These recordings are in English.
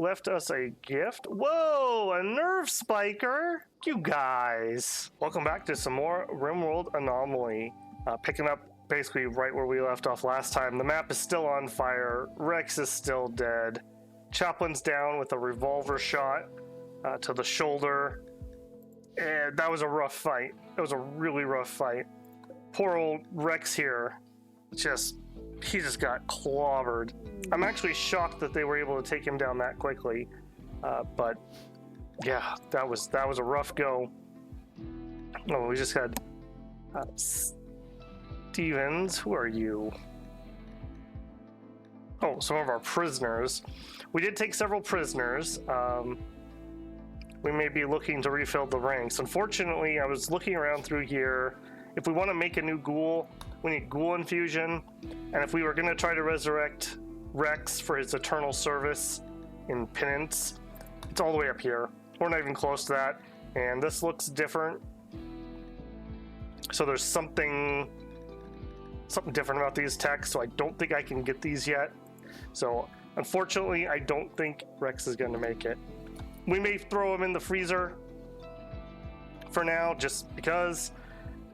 left us a gift. Whoa, a nerve spiker. You guys. Welcome back to some more RimWorld Anomaly. Picking up basically right where we left off last time. The map is still on fire. Rex is still dead. Chaplin's down with a revolver shot to the shoulder. And that was a rough fight. It was a really rough fight. Poor old Rex here. He just got clobbered. I'm actually shocked that they were able to take him down that quickly. But yeah, that was a rough go. Oh, we just had Stevens. Who are you? Oh, some of our prisoners. We did take several prisoners. We may be looking to refill the ranks. Unfortunately, I was looking around through here. If we want to make a new ghoul, we need ghoul infusion. And if we were going to try to resurrect Rex for his eternal service in penance, it's all the way up here. We're not even close to that. And this looks different. So there's something different about these texts, so I don't think I can get these yet. So unfortunately, I don't think Rex is going to make it. We may throw him in the freezer for now, just because,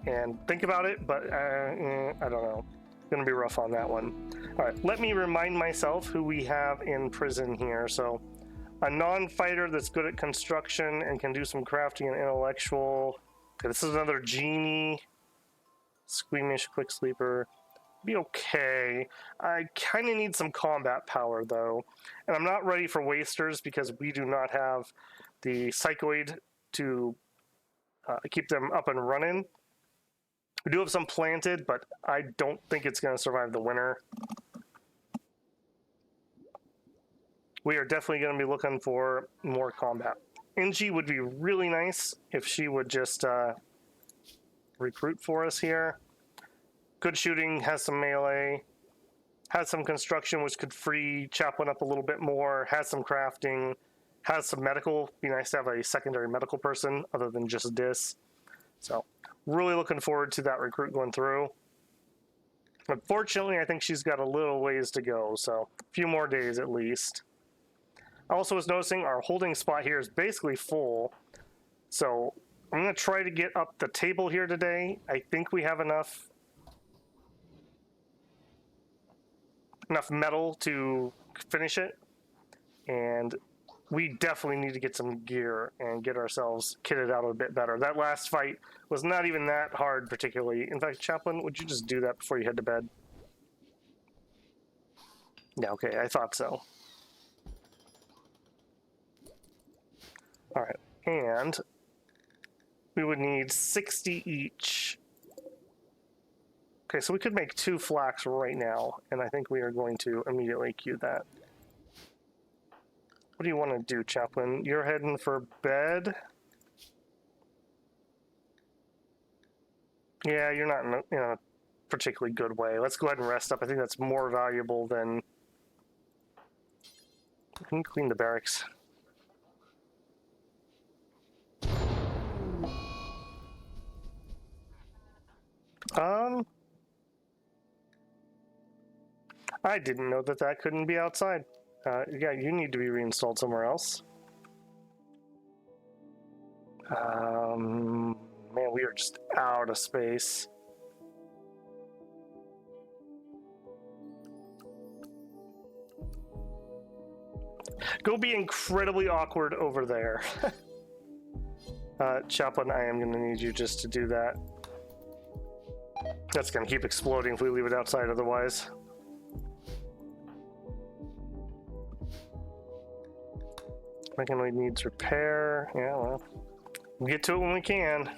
and think about it, but I don't know. Gonna be rough on that one. All right, let me remind myself who we have in prison here. So a non-fighter that's good at construction and can do some crafting and intellectual. Okay, this is another genie. Squeamish, quick sleeper. Be okay. I kind of need some combat power though, and I'm not ready for wasters because we do not have the psychoid to keep them up and running. We do have some planted, but I don't think it's going to survive the winter. We are definitely going to be looking for more combat. Inji would be really nice if she would just recruit for us here. Good shooting, has some melee, has some construction, which could free Chaplin up a little bit more, has some crafting, has some medical. Be nice to have a secondary medical person other than just Dis. So really looking forward to that recruit going through. Unfortunately, I think she's got a little ways to go, so a few more days at least. I also was noticing our holding spot here is basically full. So I'm going to try to get up the table here today. I think we have enough metal to finish it, and we definitely need to get some gear and get ourselves kitted out a bit better. That last fight was not even that hard particularly. In fact, Chaplin, would you just do that before you head to bed? Yeah, okay, I thought so. All right, and we would need 60 each. Okay, so we could make 2 flax right now, and I think we are going to immediately queue that. What do you want to do, Chaplin? You're heading for bed? Yeah, you're not in a particularly good way. Let's go ahead and rest up. I think that's more valuable than... Can you clean the barracks? I didn't know that couldn't be outside. Yeah, you need to be reinstalled somewhere else. Man, we are just out of space. Go be incredibly awkward over there. Chaplin, I am going to need you just to do that. That's going to keep exploding if we leave it outside otherwise. Mechanoid needs repair. Yeah, well, we'll get to it when we can.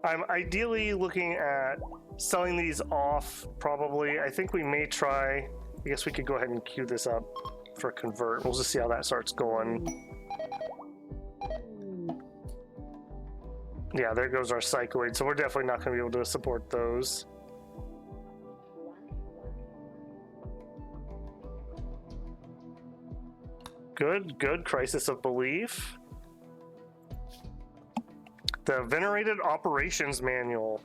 I'm ideally looking at selling these off, probably. I think we may try. I guess we could go ahead and queue this up for convert. We'll just see how that starts going. Yeah, there goes our psychoid, so we're definitely not going to be able to support those. Good. Crisis of Belief. The Venerated Operations Manual.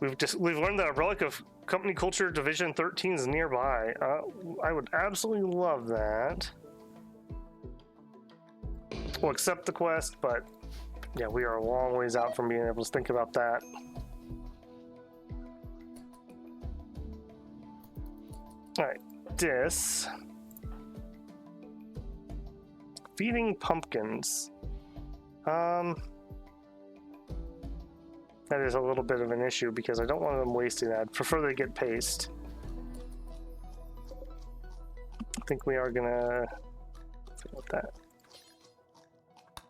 We've learned that a relic of Company Culture Division 13 is nearby. I would absolutely love that. We'll accept the quest, but yeah, we are a long ways out from being able to think about that. Alright, this. Feeding pumpkins. That is a little bit of an issue because I don't want them wasting that. I'd prefer they get paste. I think we are gonna with that.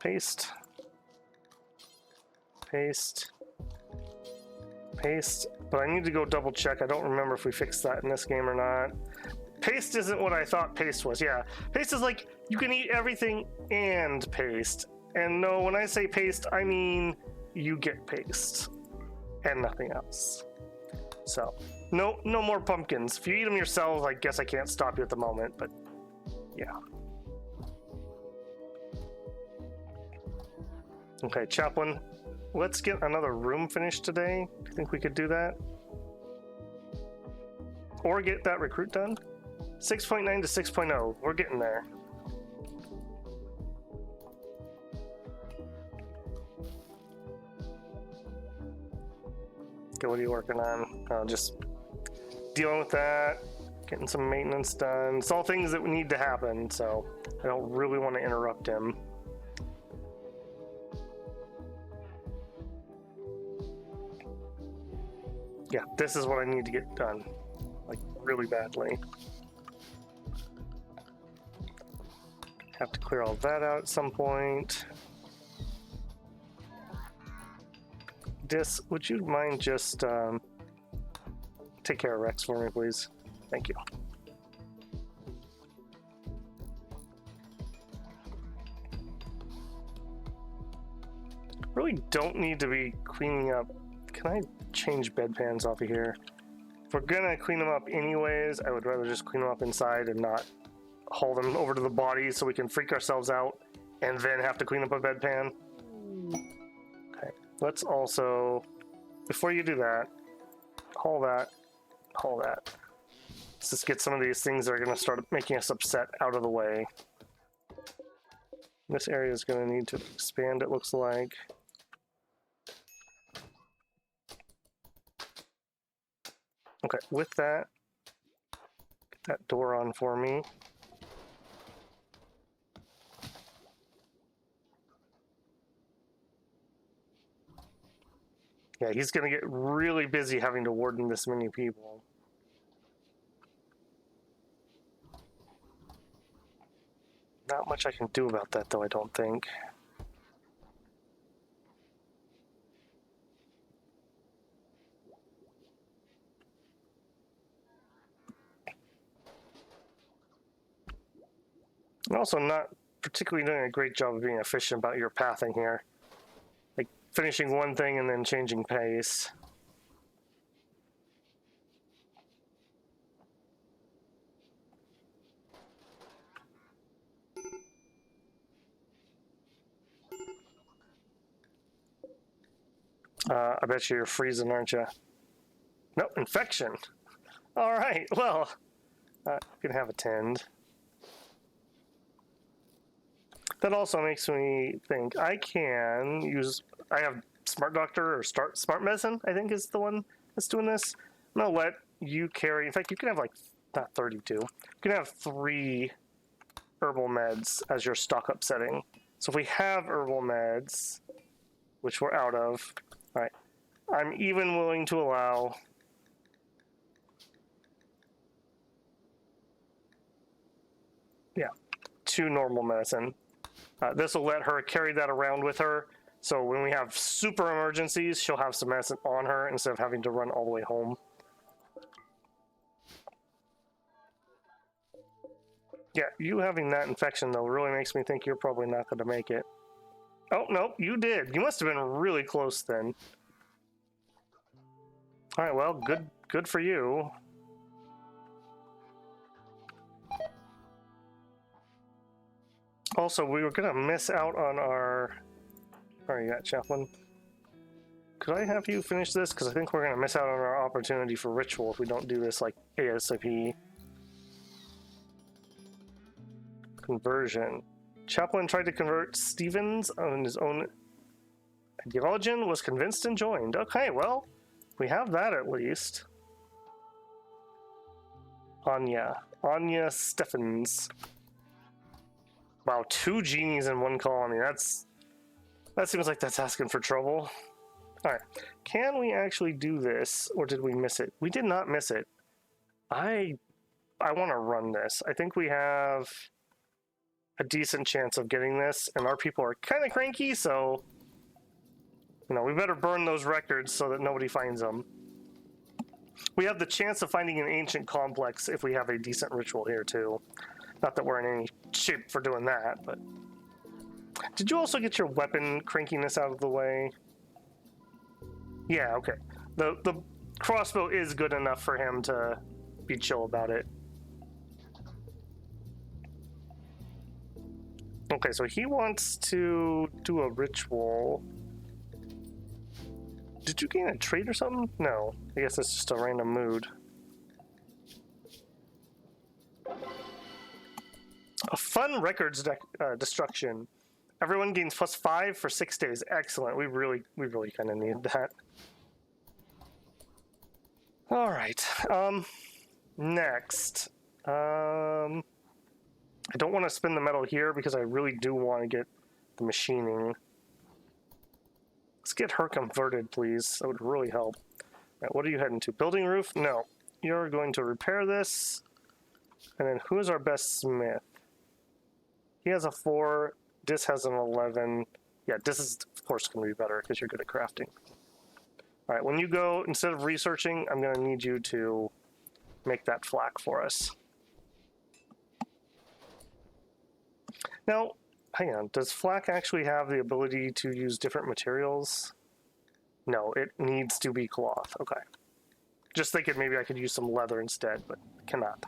Paste. Paste. Paste. But I need to go double check. I don't remember if we fixed that in this game or not. Paste isn't what I thought paste was. Yeah, paste is like you can eat everything and paste. And no, when I say paste, I mean you get paste and nothing else. So no more pumpkins. If you eat them yourselves, I guess I can't stop you at the moment, but yeah. Okay, Chaplain, let's get another room finished today. Do you think we could do that? Or get that recruit done? 6.9 to 6.0, we're getting there. Okay, what are you working on? Just dealing with that, getting some maintenance done. It's all things that need to happen, so I don't really want to interrupt him. Yeah, this is what I need to get done, like really badly. Have to clear all that out at some point. Dis, would you mind just take care of Rex for me, please? Thank you. Really don't need to be cleaning up. Can I change bedpans off of here? If we're gonna clean them up anyways, I would rather just clean them up inside and not haul them over to the body so we can freak ourselves out and then have to clean up a bedpan. Okay, let's also, before you do that, haul that, haul that. Let's just get some of these things that are gonna start making us upset out of the way. This area is gonna need to expand, it looks like. Okay, with that, get that door on for me. Yeah, he's gonna get really busy having to warden this many people. Not much I can do about that, though, I don't think. I'm also not particularly doing a great job of being efficient about your pathing here. Like, finishing one thing and then changing pace. I bet you're freezing, aren't you? No, infection. All right, well, you can have a tend. That also makes me think I can use, I have Smart Doctor or Smart Medicine, I think is the one that's doing this. I'm gonna let you carry, in fact, you can have like, not 32, you can have 3 herbal meds as your stock up setting. So if we have herbal meds, which we're out of, all right, I'm even willing to allow yeah, 2 normal medicine. This will let her carry that around with her. So when we have super emergencies, she'll have some medicine on her instead of having to run all the way home. Yeah, you having that infection, though, really makes me think you're probably not going to make it. Oh, no, you did. You must have been really close then. All right, well, good for you. Also, we were going to miss out on our... Where are you at, Chaplain? could I have you finish this? Because I think we're going to miss out on our opportunity for ritual if we don't do this like ASAP. Conversion. Chaplain tried to convert Stevens on his own ideology, was convinced and joined. Okay, well, we have that at least. Anya Steffens. Wow, 2 genies in one colony. That seems like that's asking for trouble. Alright, can we actually do this, or did we miss it? We did not miss it. I want to run this. I think we have a decent chance of getting this, and our people are kind of cranky, so you know, we better burn those records so that nobody finds them. We have the chance of finding an ancient complex if we have a decent ritual here too. Not that we're in any shape for doing that, but... Did you also get your weapon crankiness out of the way? Yeah, okay. The crossbow is good enough for him to be chill about it. Okay, so he wants to do a ritual. Did you gain a trait or something? No. I guess it's just a random mood. A fun records destruction. Everyone gains +5 for 6 days. Excellent. We really kind of need that. All right. Next. I don't want to spin the metal here because I really do want to get the machining. Let's get her converted, please. That would really help. Right, what are you heading to? Building roof? No. You're going to repair this. And then who is our best smith? He has a 4. Dis has an 11. Yeah, Dis is, of course, going to be better because you're good at crafting. All right, when you go, instead of researching, I'm going to need you to make that flak for us. Now, hang on. Does flak actually have the ability to use different materials? No, it needs to be cloth. Okay. Just thinking maybe I could use some leather instead, but cannot.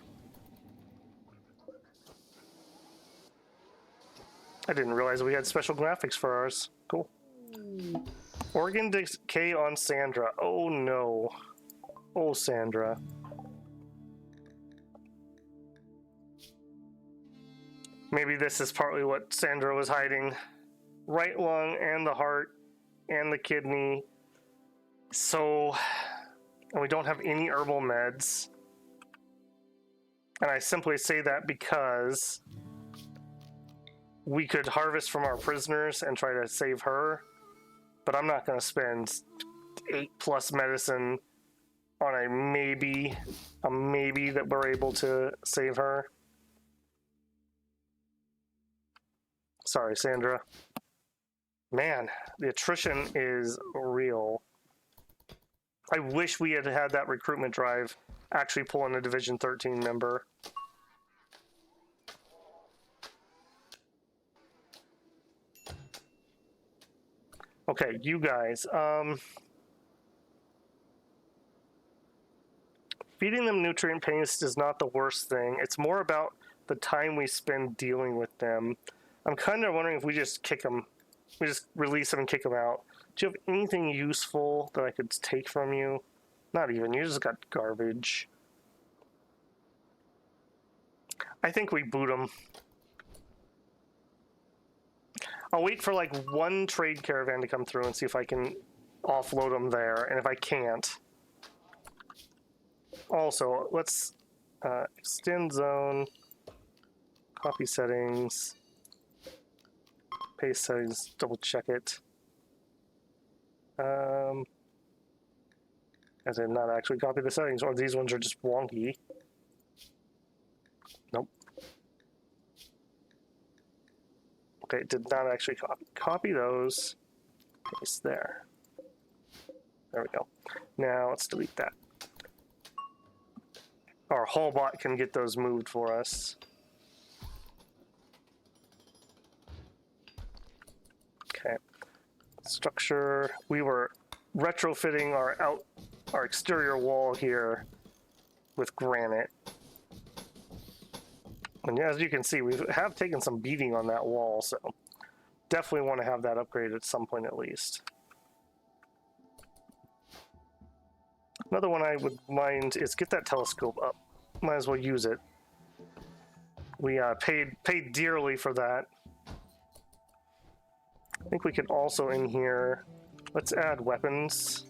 I didn't realize we had special graphics for ours. Cool. Organ decay on Sandra. Oh no. Oh, Sandra. Maybe this is partly what Sandra was hiding. Right lung and the heart and the kidney. So, and we don't have any herbal meds. And I simply say that because we could harvest from our prisoners and try to save her, but I'm not going to spend 8+ medicine on a maybe that we're able to save her. Sorry, Sandra. Man, the attrition is real. I wish we had had that recruitment drive actually pull in a Division 13 member. Okay, you guys. Feeding them nutrient paste is not the worst thing. It's more about the time we spend dealing with them. I'm kind of wondering if we just kick them. We just release them and kick them out. Do you have anything useful that I could take from you? Not even. You just got garbage. I think we boot them. I'll wait for like one trade caravan to come through and see if I can offload them there. And if I can't... Also, let's extend zone, copy settings, paste settings, double check it. I did not actually copy the settings, or these ones are just wonky. Nope. Okay, did not actually copy. Copy those, paste there. There we go. Now let's delete that. Our whole bot can get those moved for us. Okay. Structure. We were retrofitting our exterior wall here with granite. And as you can see, we have taken some beating on that wall, so definitely want to have that upgraded at some point at least. Another one I would mind is get that telescope up. Might as well use it. We paid dearly for that. I think we could also in here, let's add weapons.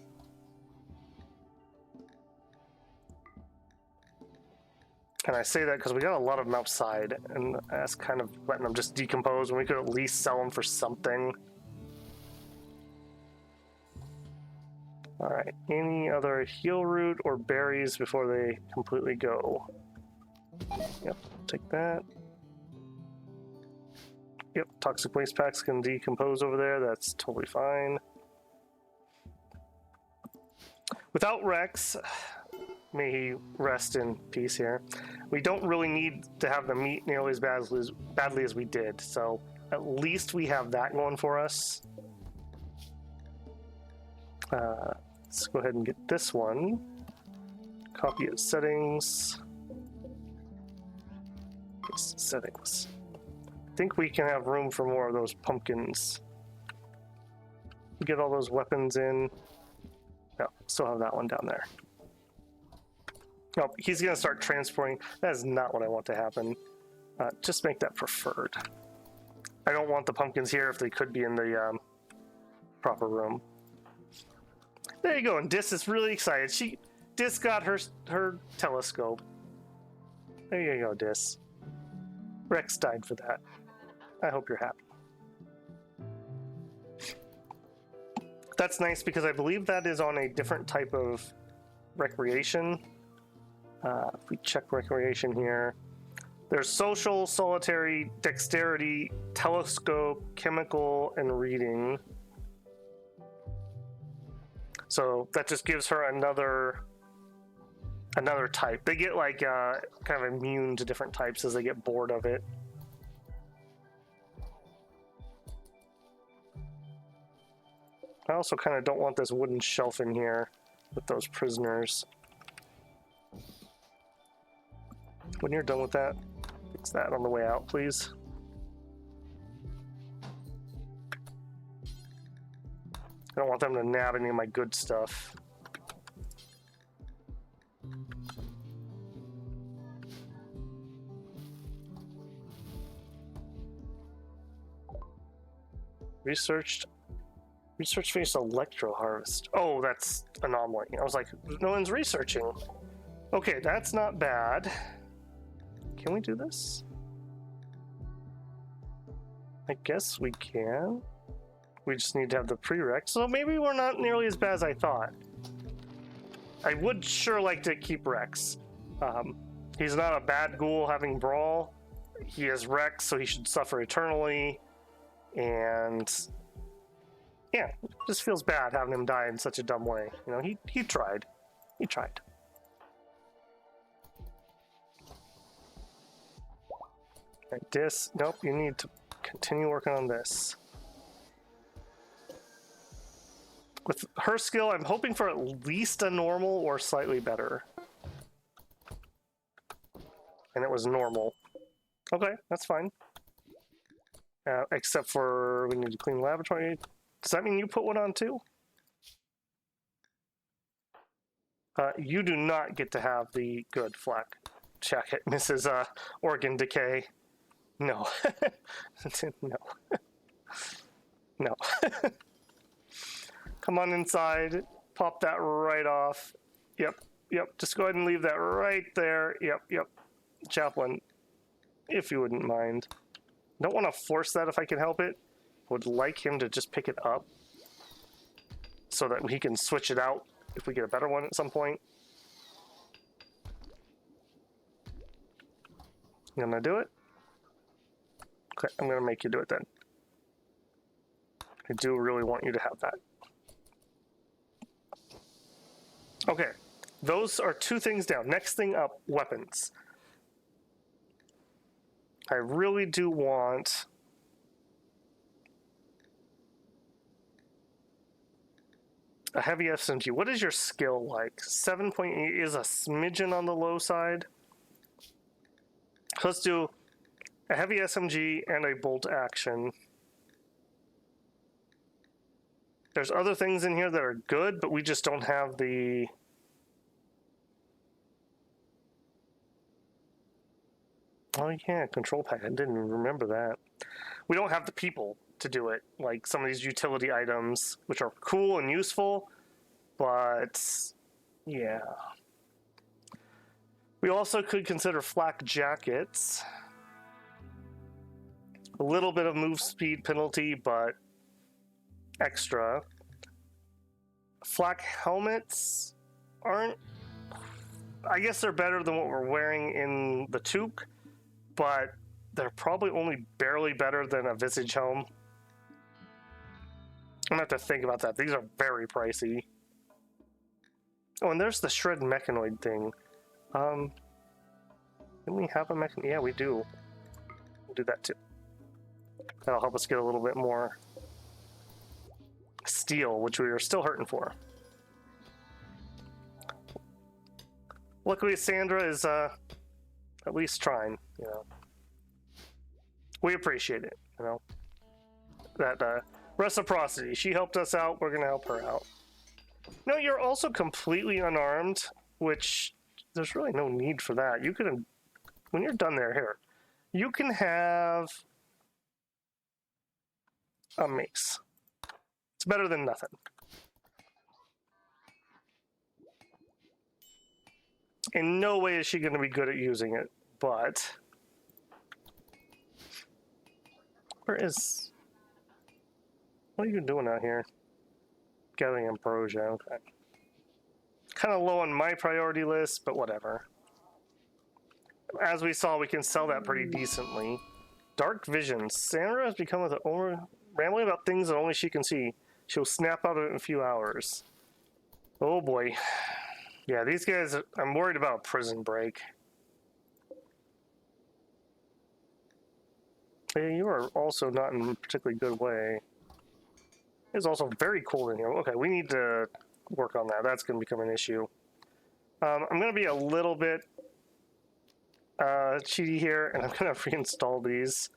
And I say that because we got a lot of them outside, and that's kind of letting them just decompose, and we could at least sell them for something. Alright, any other heal root or berries before they completely go? Yep, take that. Yep, toxic waste packs can decompose over there, that's totally fine. Without Rex, may he rest in peace here, we don't really need to have the meat nearly as badly as we did, so at least we have that going for us. Let's go ahead and get this one. Copy its settings. Settings. I think we can have room for more of those pumpkins. Get all those weapons in. No, still have that one down there. Nope, he's going to start transporting. That is not what I want to happen. Just make that preferred. I don't want the pumpkins here if they could be in the proper room. There you go, and Dis is really excited. Dis got her telescope. There you go, Dis. Rex died for that. I hope you're happy. That's nice because I believe that is on a different type of recreation. If we check recreation here, there's social, solitary, dexterity, telescope, chemical, and reading. So that just gives her another type. They get like kind of immune to different types as they get bored of it. I also kind of don't want this wooden shelf in here with those prisoners. When you're done with that, fix that on the way out, please. I don't want them to nab any of my good stuff. Research phase electro harvest. Oh, that's Anomaly. I was like, no one's researching. Okay, that's not bad. Can we do this? I guess we can. We just need to have the prereq. So maybe we're not nearly as bad as I thought. I would sure like to keep Rex. He's not a bad ghoul having Brawl. He has Rex, so he should suffer eternally. And yeah, it just feels bad having him die in such a dumb way. You know, he tried. He tried. Right, Dis, nope, you need to continue working on this. With her skill, I'm hoping for at least a normal or slightly better. And it was normal. Okay, that's fine. Except for we need to clean the laboratory. Does that mean you put one on too? You do not get to have the good flak jacket, Mrs. Organ Decay. No. No. No. Come on inside. Pop that right off. Yep. Just go ahead and leave that right there. Yep. Chaplain, if you wouldn't mind. Don't want to force that if I can help it. Would like him to just pick it up so that he can switch it out if we get a better one at some point. You gonna do it? Okay, I'm gonna make you do it then. I do really want you to have that. Okay, those are two things down. Next thing up, weapons. I really do want a heavy SMG. What is your skill like? 7.8 is a smidgen on the low side. So let's do a heavy SMG and a bolt action. There's other things in here that are good, but we just don't have the Oh yeah, control pack. I didn't even remember that. We don't have the people to do it, like some of these utility items, which are cool and useful, but yeah. We also could consider flak jackets. A little bit of move speed penalty, but extra. Flak helmets aren't... I guess they're better than what we're wearing in the toque, but they're probably only barely better than a visage helm. I'm gonna have to think about that. These are very pricey. Oh, and there's the shred mechanoid thing. Can we have a mechanoid? Yeah, we do. We'll do that too. That'll help us get a little bit more steel, which we are still hurting for. Luckily, Sandra is at least trying. You know, we appreciate it. You know, that reciprocity. She helped us out. We're gonna help her out. No, you're also completely unarmed, which there's really no need for that. You can, when you're done there, here, you can have a mace. It's better than nothing. In no way is she going to be good at using it, but where is... What are you doing out here? Gathering ambrosia, okay. Kind of low on my priority list, but whatever. As we saw, we can sell that pretty decently. Dark vision. Sandra has become rambling about things that only she can see. She'll snap out of it in a few hours. Oh boy. Yeah, these guys, I'm worried about a prison break. Yeah, you are also not in a particularly good way. It's also very cold in here. Okay, we need to work on that. That's going to become an issue. I'm going to be a little bit cheaty here, and I'm going to reinstall these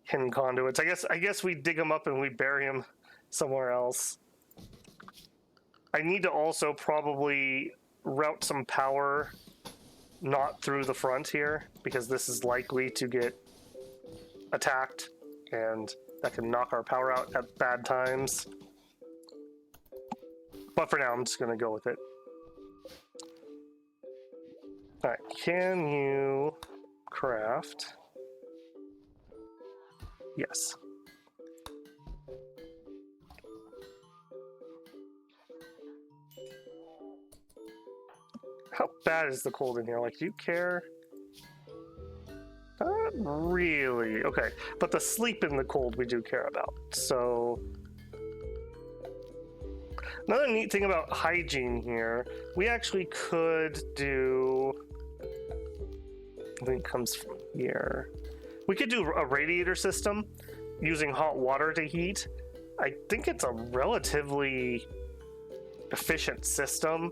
hidden conduits. I guess we dig them up and we bury them somewhere else. I need to also probably route some power not through the front here, because this is likely to get attacked, and that can knock our power out at bad times. But for now, I'm just going to go with it. Alright, can you craft? Yes. How bad is the cold in here? Like, do you care? Not really. Okay, but the sleep in the cold we do care about. So, another neat thing about hygiene here, we actually could do... I think it comes from here. We could do a radiator system using hot water to heat. I think it's a relatively efficient system,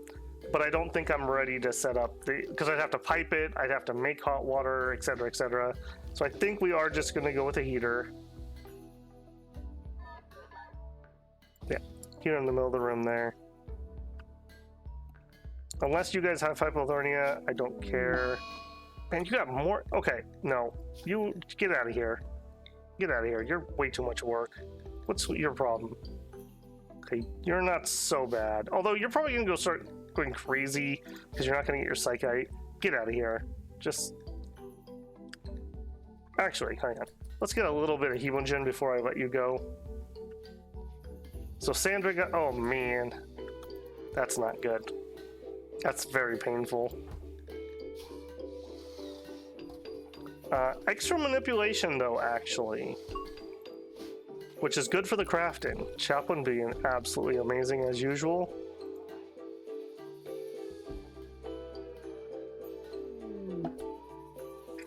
but I don't think I'm ready to set up the... because I'd have to pipe it, I'd have to make hot water, etc., etc. So I think we are just going to go with a heater. Yeah, here in the middle of the room there. Unless you guys have hypothermia, I don't care. And you got more... Okay, no. You get out of here. Get out of here. You're way too much work. What's your problem? Okay, you're not so bad. Although you're probably going to go start going crazy because you're not going to get your psychite. Get out of here. Just... Actually, hang on. Let's get a little bit of hemogen before I let you go. So Sandra got... Oh, man. That's not good. That's very painful. Extra manipulation, though, actually. Which is good for the crafting. Chaplain being absolutely amazing as usual.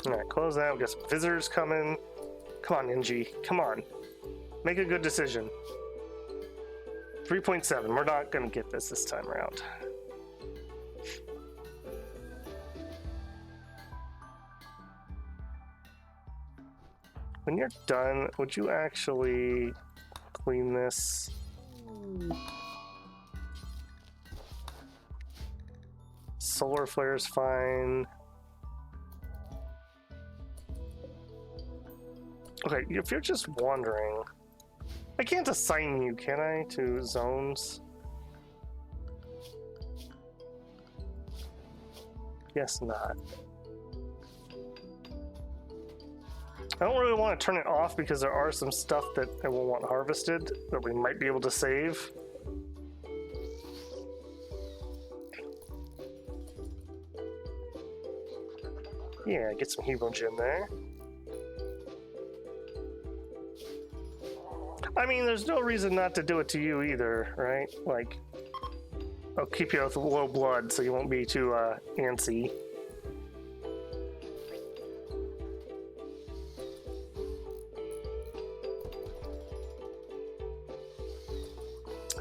Alright, close that. We got some visitors coming. Come on, NG. Come on. Make a good decision. 3.7. We're not going to get this time around. When you're done, would you actually clean this? Solar flare is fine. Okay, if you're just wandering, I can't assign you, can I, to zones? Guess not. I don't really want to turn it off because there are some stuff that I will want harvested that we might be able to save. Yeah, get some hemogen there. I mean, there's no reason not to do it to you either, right? Like, I'll keep you with low blood so you won't be too antsy.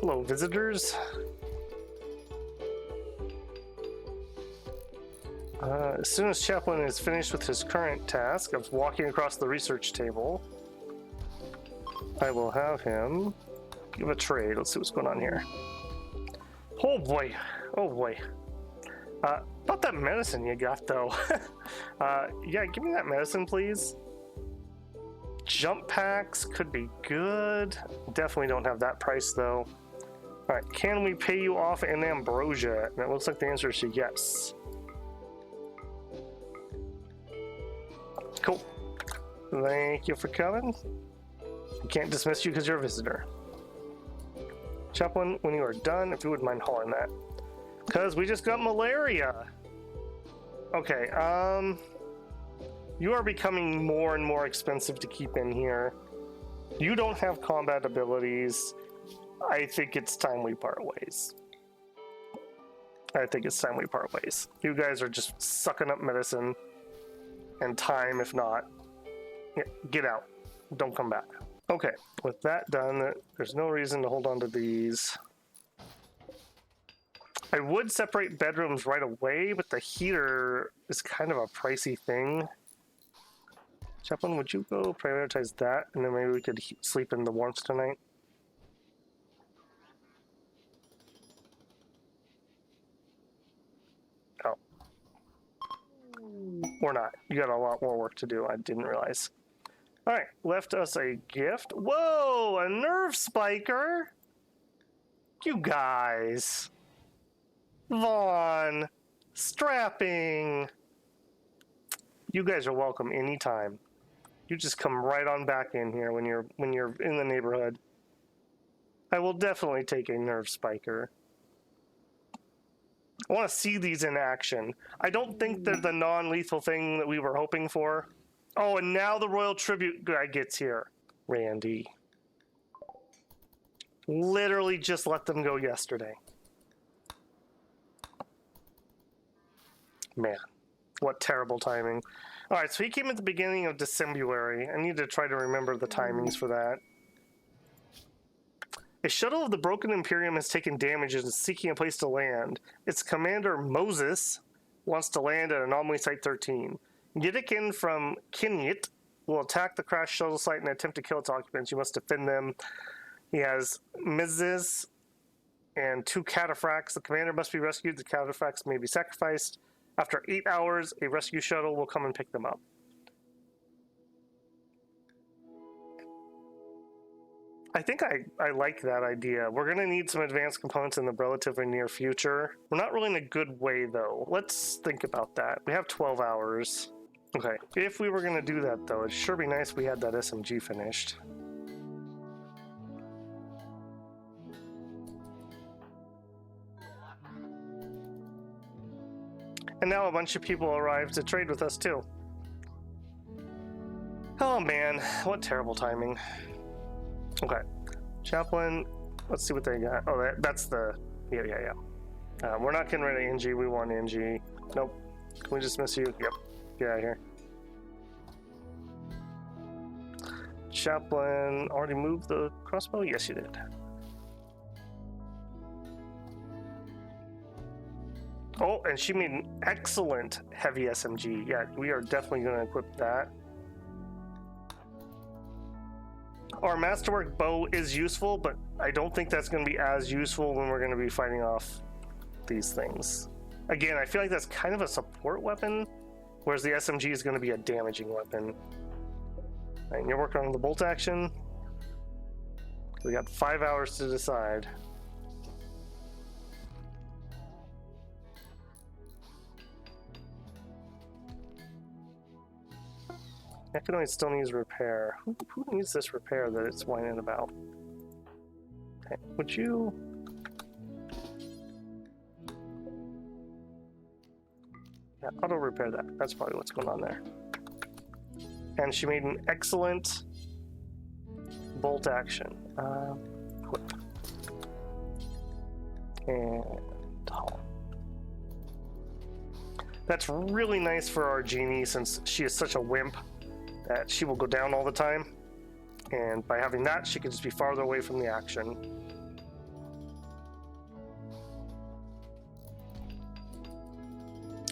Hello, visitors. As soon as Chaplain is finished with his current task of walking across the research table, I will have him give a trade. Let's see what's going on here. Oh boy. Oh boy. About that medicine you got, though. Yeah, give me that medicine, please. Jump packs could be good. Definitely don't have that price, though. All right, can we pay you off in ambrosia? And it looks like the answer is yes. Cool. Thank you for coming. I can't dismiss you because you're a visitor. Chaplain, when you are done, if you wouldn't mind hauling that. Because we just got malaria. Okay, you are becoming more and more expensive to keep in here. You don't have combat abilities. I think it's time we part ways. I think it's time we part ways. You guys are just sucking up medicine and time, if not. Yeah, get out. Don't come back. Okay, with that done, there's no reason to hold on to these. I would separate bedrooms right away, but the heater is kind of a pricey thing. Chaplain, would you go prioritize that, and then maybe we could sleep in the warmth tonight? Oh. Or not. You got a lot more work to do, I didn't realize. Alright, left us a gift. Whoa, a nerve spiker? You guys. Vaughn. Strapping. You guys are welcome anytime. You just come right on back in here when you're in the neighborhood. I will definitely take a nerve spiker. I want to see these in action. I don't think they're the non-lethal thing that we were hoping for. Oh, and now the Royal Tribute guy gets here. Randy. Literally just let them go yesterday. Man, what terrible timing. All right, so he came at the beginning of December. I need to try to remember the timings for that. A shuttle of the Broken Imperium has taken damage and is seeking a place to land. Its commander, Moses, wants to land at Anomaly Site 13. Yiddikin from Kinyit will attack the crashed shuttle site and attempt to kill its occupants. You must defend them. He has Mizes and 2 cataphracts. The commander must be rescued. The cataphracts may be sacrificed. After 8 hours, a rescue shuttle will come and pick them up. I think I like that idea. We're going to need some advanced components in the relatively near future. We're not really in a good way, though. Let's think about that. We have 12 hours. Okay, if we were going to do that, though, it'd sure be nice if we had that SMG finished. And now a bunch of people arrived to trade with us, too. Oh, man. What terrible timing. Okay. Chaplain, let's see what they got. Oh, that's the... Yeah. We're not getting rid of NG. We want NG. Nope. Can we dismiss you? Yep. Get out of here. Chaplain already moved the crossbow? Yes, you did. Oh, and she made an excellent heavy SMG. Yeah, we are definitely going to equip that. Our Masterwork bow is useful, but I don't think that's going to be as useful when we're going to be fighting off these things. Again, I feel like that's kind of a support weapon, whereas the SMG is going to be a damaging weapon. And you're working on the bolt action. We got 5 hours to decide. Mechanoid still needs repair. Who needs this repair that it's whining about? Okay, would you... Yeah, auto repair that. That's probably what's going on there. And she made an excellent bolt action. Equip. And haul. That's really nice for our genie since she is such a wimp that she will go down all the time. And by having that, she can just be farther away from the action.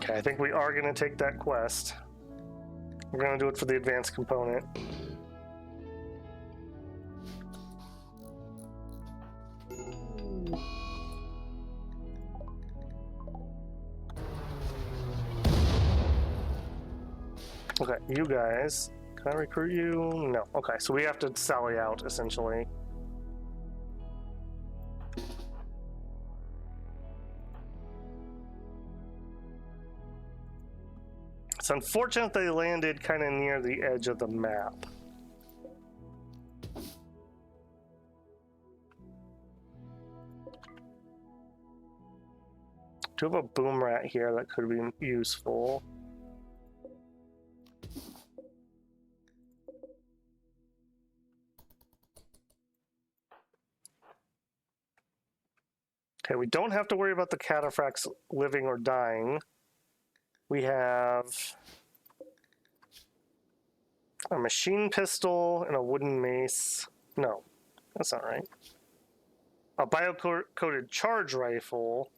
Okay, I think we are going to take that quest. We're going to do it for the advanced component. Okay, you guys. Can I recruit you? No. Okay, so we have to sally out, essentially. It's unfortunate they landed kind of near the edge of the map. Do have a boom rat here that could be useful. Okay, we don't have to worry about the cataphracts living or dying. We have a machine pistol and a wooden mace. No, that's not right. A bio-coated charge rifle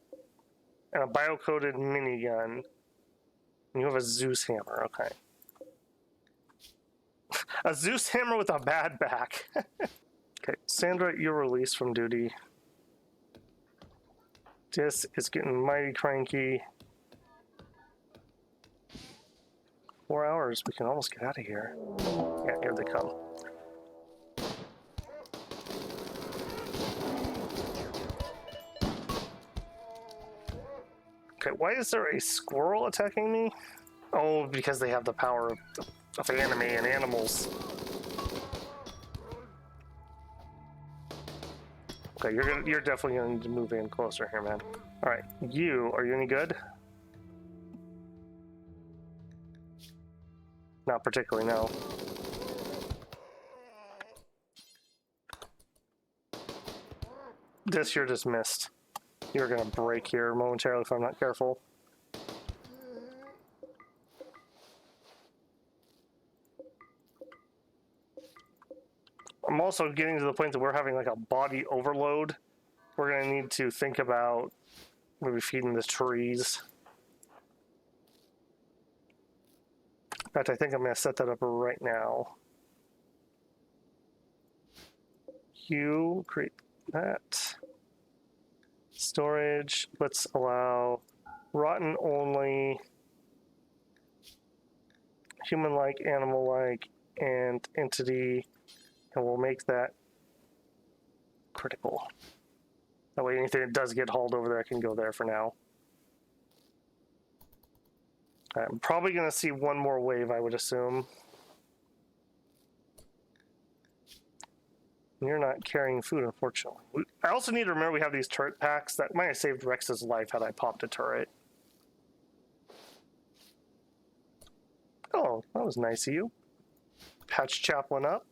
and a bio-coated minigun. And you have a Zeus hammer, okay. A Zeus hammer with a bad back. Okay, Sandra, you're released from duty. This is getting mighty cranky. 4 hours, we can almost get out of here. Yeah, here they come. Okay, why is there a squirrel attacking me? Oh, because they have the power of anime and animals. Okay, you're definitely going to move in closer here, man. All right, are you any good? Not particularly, no. You're just missed. You're gonna break here momentarily if I'm not careful. I'm also getting to the point that we're having like a body overload. We're gonna need to think about maybe feeding the trees. In fact, I think I'm gonna set that up right now. You create that. Storage, let's allow rotten only, human-like, animal-like, and entity, and we'll make that critical. That way anything that does get hauled over there can go there for now. I'm probably going to see one more wave, I would assume. You're not carrying food, unfortunately. I also need to remember we have these turret packs. That might have saved Rex's life had I popped a turret. Oh, that was nice of you. Patch Chaplain up.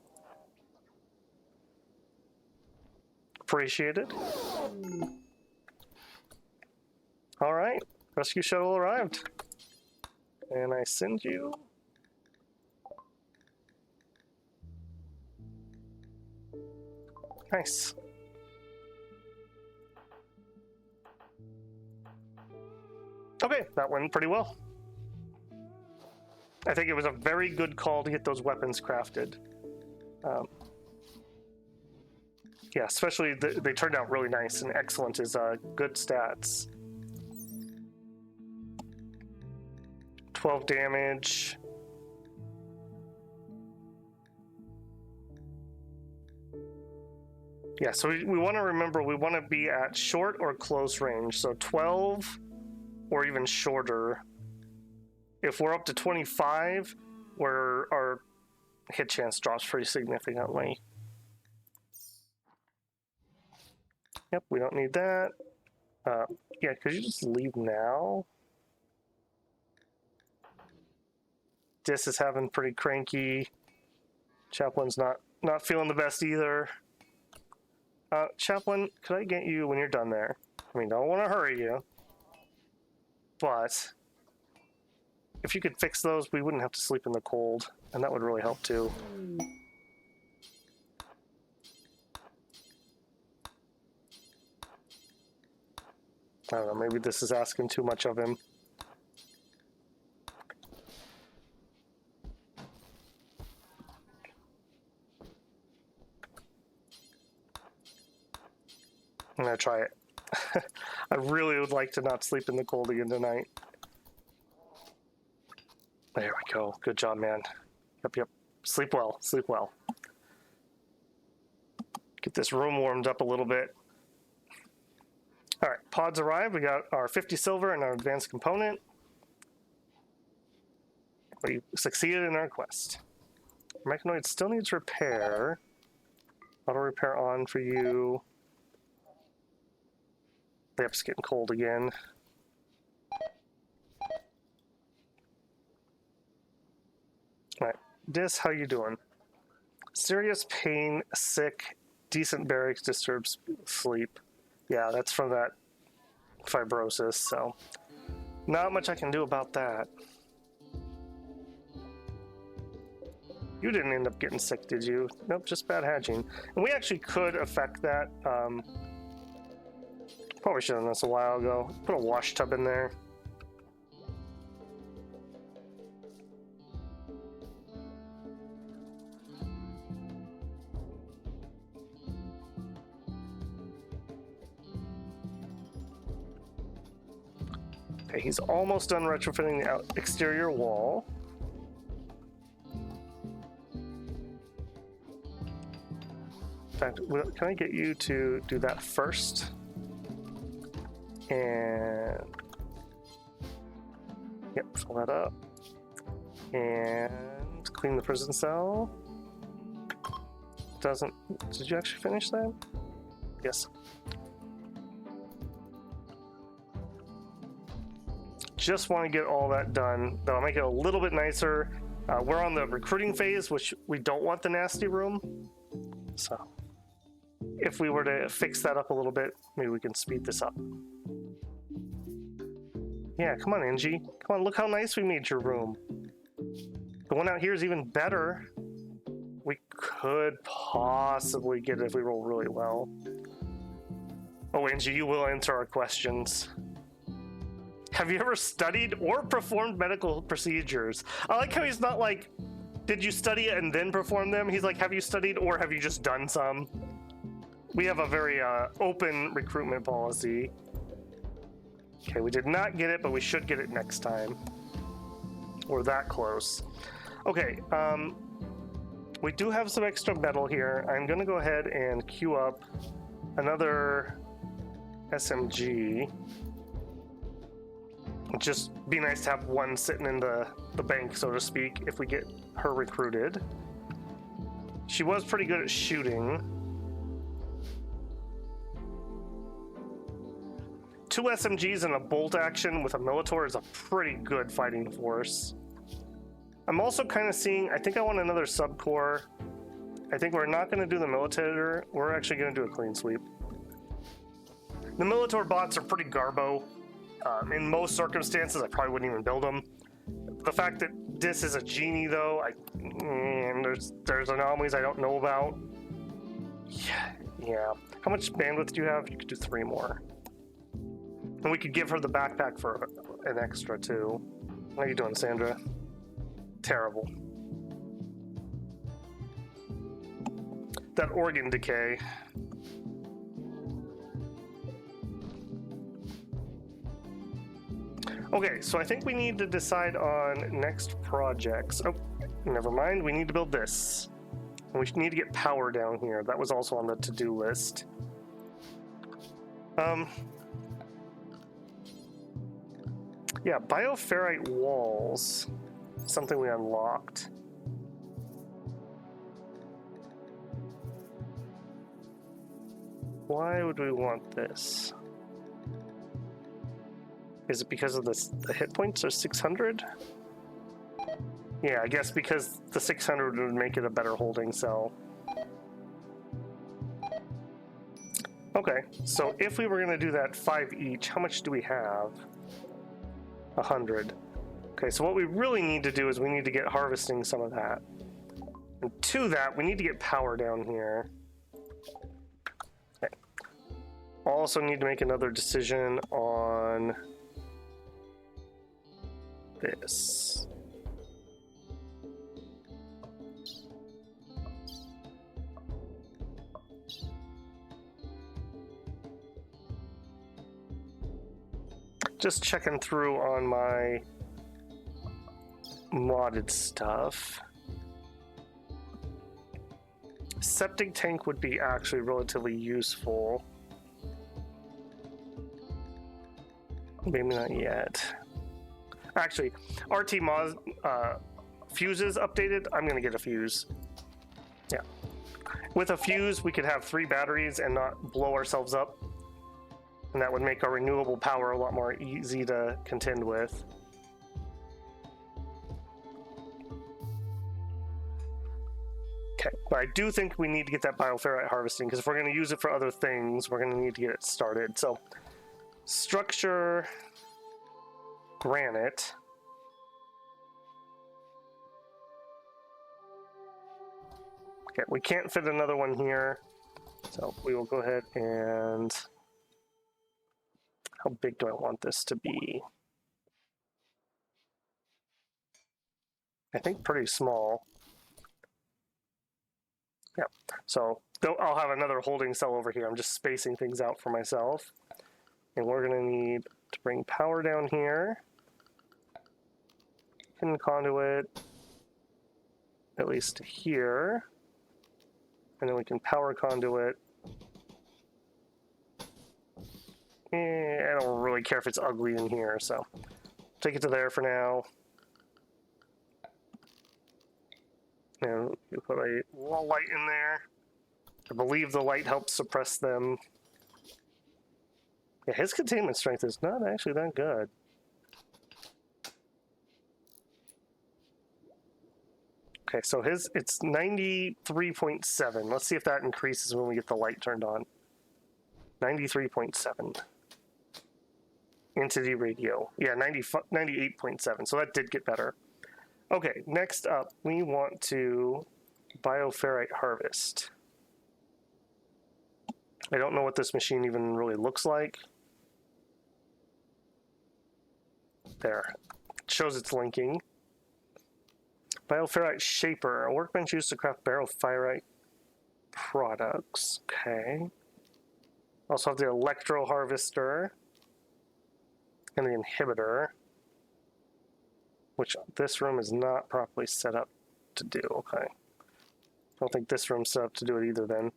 Appreciated. All right, rescue shuttle arrived. And I send you... Nice. Okay, that went pretty well. I think it was a very good call to get those weapons crafted. Yeah, especially they turned out really nice, and excellent is good stats. 12 damage. Yeah, so we want to remember we want to be at short or close range. So 12 or even shorter. If we're up to 25, where our hit chance drops pretty significantly. Yep, we don't need that. Yeah, could you just leave now? Dis is having pretty cranky. Chaplain's not feeling the best either. Chaplain, could I get you when you're done there? I mean, don't want to hurry you, but if you could fix those, we wouldn't have to sleep in the cold, and that would really help too. I don't know, maybe this is asking too much of him. I'm gonna try it. I really would like to not sleep in the cold again tonight. There we go. Good job, man. Yep. Sleep well. Sleep well. Get this room warmed up a little bit. All right, pods arrived. We got our 50 silver and our advanced component. We succeeded in our quest. Mechanoid still needs repair. Auto repair on for you. Yep, it's getting cold again. All right, Dis, how you doing? Serious pain, sick, decent barracks, disturbed sleep. Yeah, that's from that fibrosis, so not much I can do about that. You didn't end up getting sick, did you? Nope, just bad hatching. And we actually could affect that. Probably should have done this a while ago. Put a wash tub in there. Okay, he's almost done retrofitting the exterior wall. In fact, can I get you to do that first? And yep, fill that up. And clean the prison cell. Did you actually finish that? Yes. Just want to get all that done. That'll make it a little bit nicer. We're on the recruiting phase, which we don't want the nasty room. So if we were to fix that up a little bit, maybe we can speed this up. Yeah, come on, Angie. Come on, look how nice we made your room. The one out here is even better. We could possibly get it if we roll really well. Oh, Angie, you will answer our questions. Have you ever studied or performed medical procedures? I like how he's not like, did you study it and then perform them? He's like, have you studied or have you just done some? We have a very open recruitment policy. Okay, we did not get it, but we should get it next time. We're that close. Okay, we do have some extra metal here. I'm gonna go ahead and queue up another SMG. It'd just be nice to have one sitting in the bank, so to speak, if we get her recruited. She was pretty good at shooting. 2 SMGs and a bolt action with a Militor is a pretty good fighting force. I'm also kind of seeing, I think I want another subcore. I think we're not going to do the Militor. We're actually going to do a clean sweep. The Militor bots are pretty garbo. In most circumstances, I probably wouldn't even build them. The fact that this is a genie, though, and there's anomalies I don't know about. Yeah. How much bandwidth do you have? You could do 3 more. And we could give her the backpack for an extra, too. How are you doing, Sandra? Terrible. That organ decay. Okay, so I think we need to decide on next projects. Oh, never mind. We need to build this. And we need to get power down here. That was also on the to-do list. Yeah, bioferrite walls. Something we unlocked. Why would we want this? Is it because of the hit points are 600? Yeah, I guess because the 600 would make it a better holding cell. Okay, so if we were going to do that 5 each, how much do we have? 100. Okay, so what we really need to do is we need to get harvesting some of that. And to that, we need to get power down here. Okay. Also need to make another decision on this. Just checking through on my modded stuff. Septic tank would be actually relatively useful. Maybe not yet. Actually, RT mod fuses updated. I'm gonna get a fuse. Yeah. With a fuse, we could have 3 batteries and not blow ourselves up. And that would make our renewable power a lot more easy to contend with. Okay, but I do think we need to get that bioferrite harvesting, because if we're going to use it for other things, we're going to need to get it started. So, structure, granite. Okay, we can't fit another one here, so we will go ahead and... How big do I want this to be? I think pretty small. Yeah, so I'll have another holding cell over here. I'm just spacing things out for myself. And we're going to need to bring power down here. Hidden conduit, at least here. And then we can power conduit. I don't really care if it's ugly in here, so take it to there for now. And you put a little light in there. I believe the light helps suppress them. Yeah, his containment strength is not actually that good. Okay, so it's 93.7. Let's see if that increases when we get the light turned on. 93.7. Entity radio. Yeah, 98.7. So that did get better. Okay, next up, we want to bioferrite harvest. I don't know what this machine even really looks like. There. It shows it's linking. Bioferrite shaper. A workbench used to craft bioferrite products. Okay. Also have the electro harvester. And the inhibitor. Which this room is not properly set up to do. Okay. I don't think this room's set up to do it either then.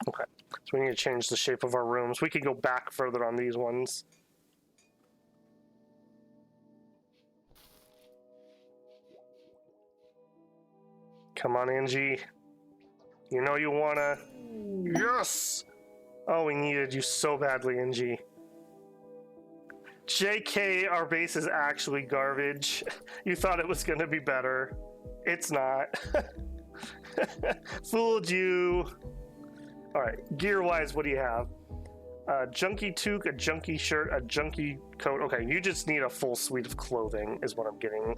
Okay. So we need to change the shape of our rooms. We could go back further on these ones. Come on, Angie. You know you wanna... Yes! Oh, we needed you so badly, Angie. JK, our base is actually garbage. You thought it was gonna be better. It's not. Fooled you. Alright, gear-wise, what do you have? A junkie toque, a junkie shirt, a junkie coat. Okay, you just need a full suite of clothing, is what I'm getting.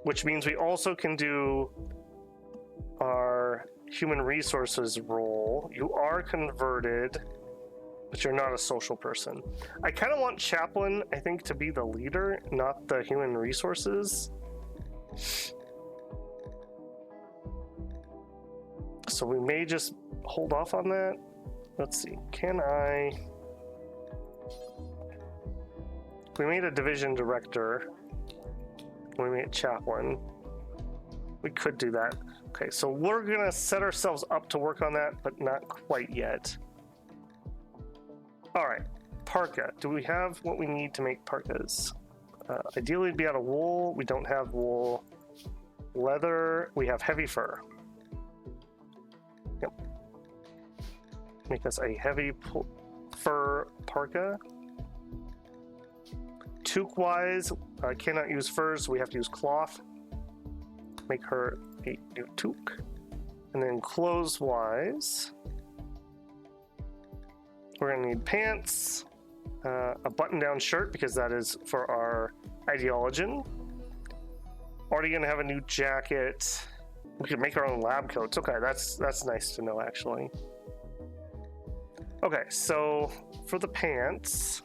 Which means we also can do our human resources role. You are converted, but you're not a social person. I kind of want Chaplain, I think, to be the leader, not the human resources. So we may just hold off on that. Let's see, can I... We made a division director. We make a chaplain. We could do that. Okay, so we're gonna set ourselves up to work on that, but not quite yet. All right, parka. Do we have what we need to make parkas? Ideally, it'd be out of wool. We don't have wool. Leather. We have heavy fur. Yep. Make us a heavy fur parka. Toque-wise, I cannot use furs, so we have to use cloth. Make her a new toque. And then clothes-wise, we're gonna need pants, a button-down shirt, because that is for our ideologian. Already gonna have a new jacket. We could make our own lab coats. Okay, that's nice to know, actually. Okay, so for the pants,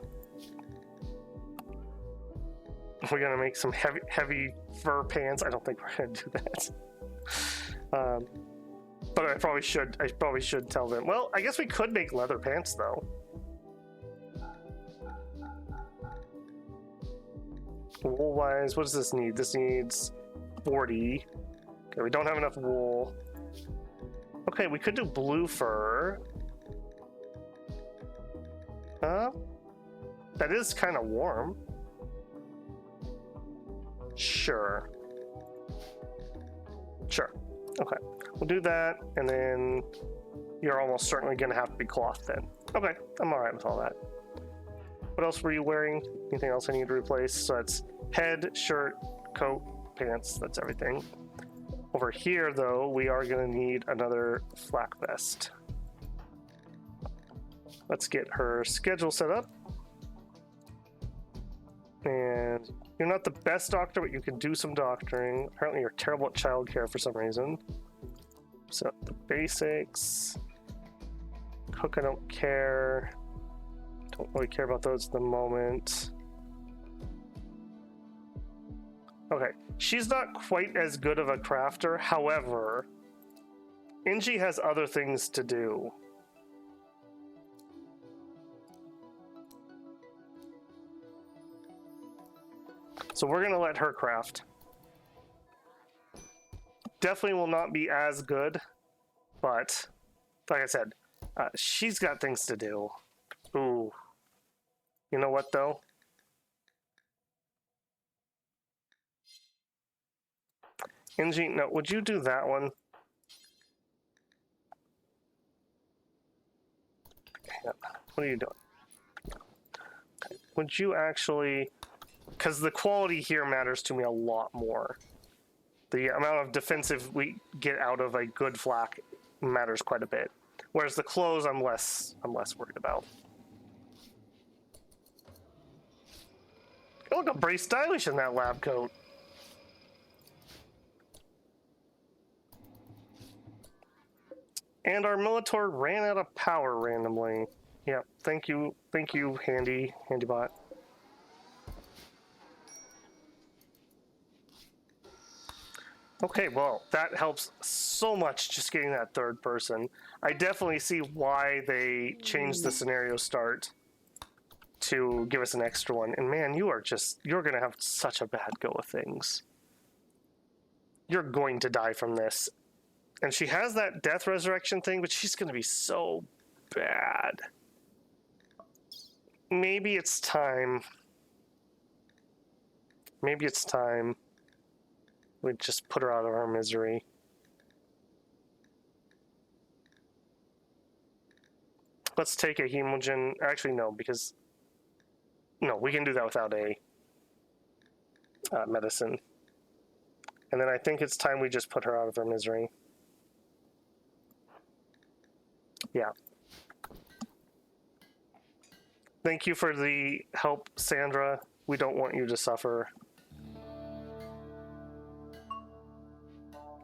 we're gonna make some heavy fur pants. I don't think we're gonna do that. But I probably should tell them. Well, I guess we could make leather pants though. Wool wise, what does this need? This needs 40. Okay, we don't have enough wool. Okay, we could do blue fur. That is kind of warm. Sure. Okay, we'll do that, and then you're almost certainly gonna have to be cloth then. Okay, I'm all right with all that. What else were you wearing? Anything else I need to replace? So that's head, shirt, coat, pants, that's everything. Over here, though, we are gonna need another flak vest. Let's get her schedule set up. And you're not the best doctor, but you can do some doctoring. Apparently you're terrible at childcare for some reason. So the basics. Cook, I don't care. Don't really care about those at the moment. Okay, she's not quite as good of a crafter. However, Inji has other things to do. So we're gonna let her craft. Definitely will not be as good, but like I said, she's got things to do. Ooh. You know what though? Inji, no, would you do that one? What are you doing? Would you actually... Because the quality here matters to me a lot more. The amount of defensive we get out of a good flak matters quite a bit. Whereas the clothes, I'm less worried about. You look pretty stylish in that lab coat. And our Militor ran out of power randomly. Yeah, thank you, Handybot. Okay, well, that helps so much, just getting that third person. I definitely see why they changed the scenario start to give us an extra one. And man, you're going to have such a bad go of things. You're going to die from this. And she has that death resurrection thing, but she's going to be so bad. Maybe it's time. We just put her out of our misery. Let's take a hemogen. Actually, no, because... No, we can do that without a medicine. And then I think it's time we just put her out of her misery. Yeah. Thank you for the help, Sandra. We don't want you to suffer.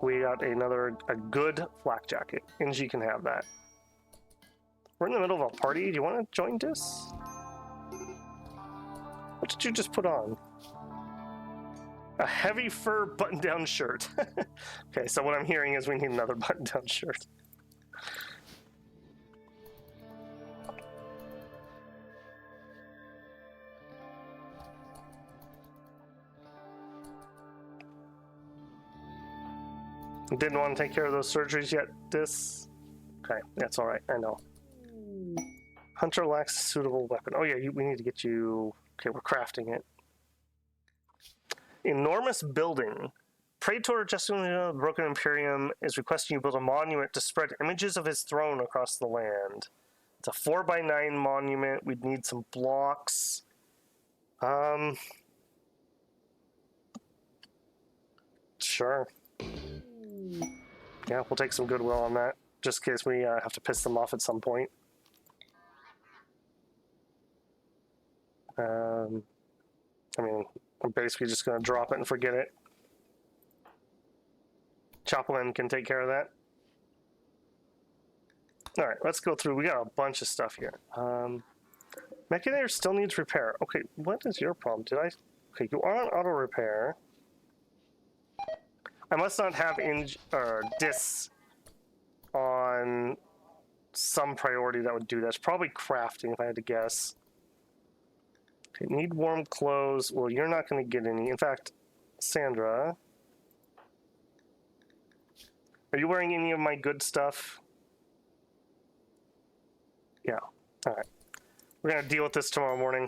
We got a good flak jacket. Inji can have that. We're in the middle of a party. Do you want to join this? What did you just put on? A heavy fur button-down shirt. Okay, so what I'm hearing is we need another button-down shirt. Didn't want to take care of those surgeries yet. Okay, that's all right. I know. Hunter lacks a suitable weapon. Oh yeah, we need to get you. Okay, we're crafting it. Enormous building. Praetor Justinian of the Broken Imperium is requesting you build a monument to spread images of his throne across the land. It's a 4x9 monument. We'd need some blocks. Sure. Yeah, we'll take some goodwill on that, just in case we have to piss them off at some point. I mean, I'm basically just going to drop it and forget it. Choplin can take care of that. All right, let's go through. We got a bunch of stuff here. Mechanizer still needs repair. Okay, what is your problem? Okay, you are on auto repair. I must not have discs on some priority that would do that. It's probably crafting, if I had to guess. Okay, need warm clothes. Well, you're not going to get any. In fact, Sandra, are you wearing any of my good stuff? Yeah. All right. We're going to deal with this tomorrow morning.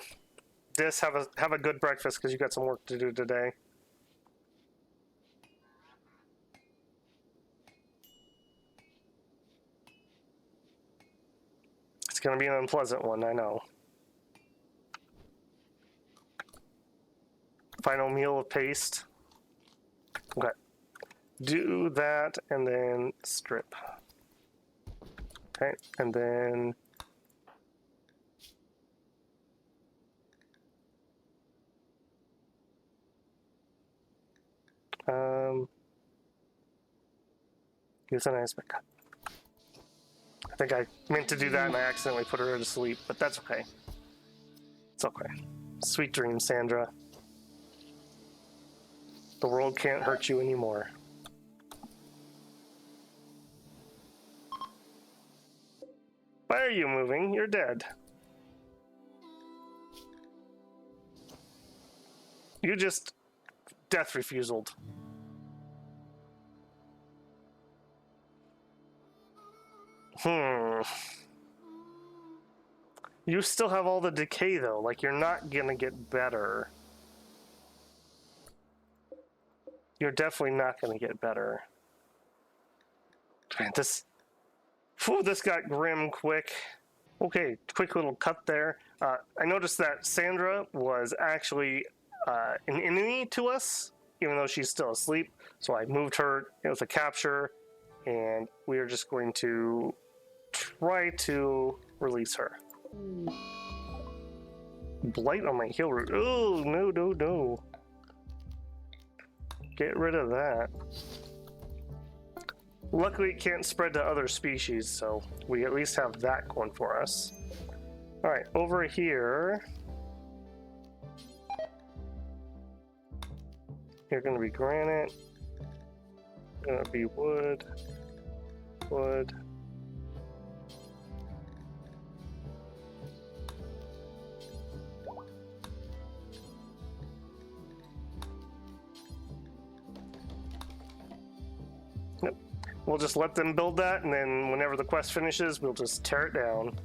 Have a good breakfast because you got some work to do today. It's going to be an unpleasant one, I know. Final meal of paste. Okay. Do that and then strip. Okay, and then use an ice pick. I think I meant to do that and I accidentally put her to sleep, but that's okay. It's okay. Sweet dreams, Sandra. The world can't hurt you anymore. Why are you moving? You're dead. You just death refuseled. You still have all the decay though, like you're not gonna get better. You're definitely not gonna get better. Man, this got grim quick. Okay, quick little cut there. I noticed that Sandra was actually an enemy to us, even though she's still asleep. So I moved her. It was a capture, and we are just going to try to release her. Blight on my heal root. Oh, no, no, no. Get rid of that. Luckily, it can't spread to other species, so we at least have that going for us. All right, over here, you're going to be granite. Going to be wood. Wood. Yep. We'll just let them build that, and then whenever the quest finishes, we'll just tear it down.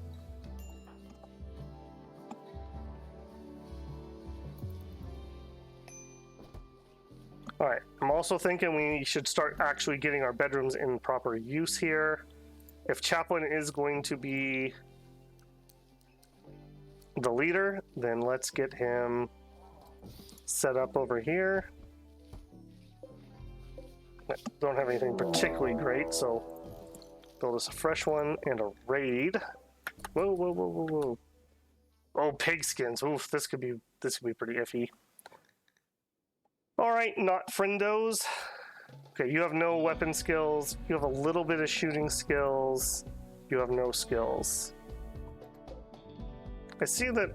All right, I'm also thinking we should start actually getting our bedrooms in proper use here. If Chaplain is going to be the leader, then let's get him set up over here. Don't have anything particularly great, so build us a fresh one and a raid. Whoa, whoa, whoa, whoa, whoa. Oh, pigskins. Oof, this could be pretty iffy. All right, not friendos. Okay, you have no weapon skills. You have a little bit of shooting skills. You have no skills. I see that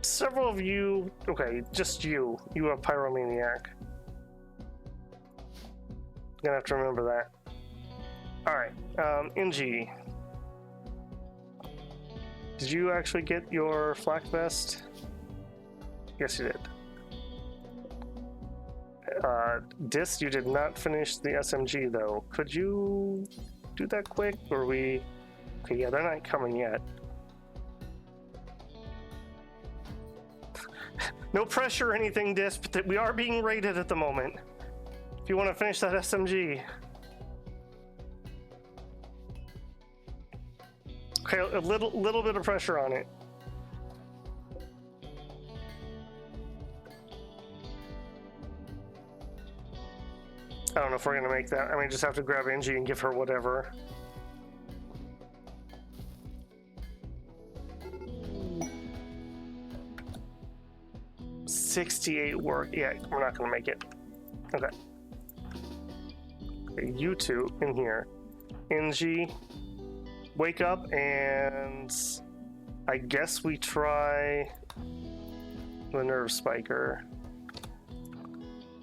several of you, okay, just you have Pyromaniac. Gonna have to remember that. All right, NG. Did you actually get your flak vest? Yes, you did. Dis, you did not finish the SMG though. Could you do that quick, or we? Okay, yeah, they're not coming yet. No pressure or anything, Dis, but we are being raided at the moment. If you want to finish that SMG. Okay, a little bit of pressure on it. I don't know if we're gonna make that. I mean, just have to grab Angie and give her whatever. $68 work. Yeah, we're not gonna make it. Okay. Okay, you two in here. Angie, wake up, and I guess we try the nerve spiker.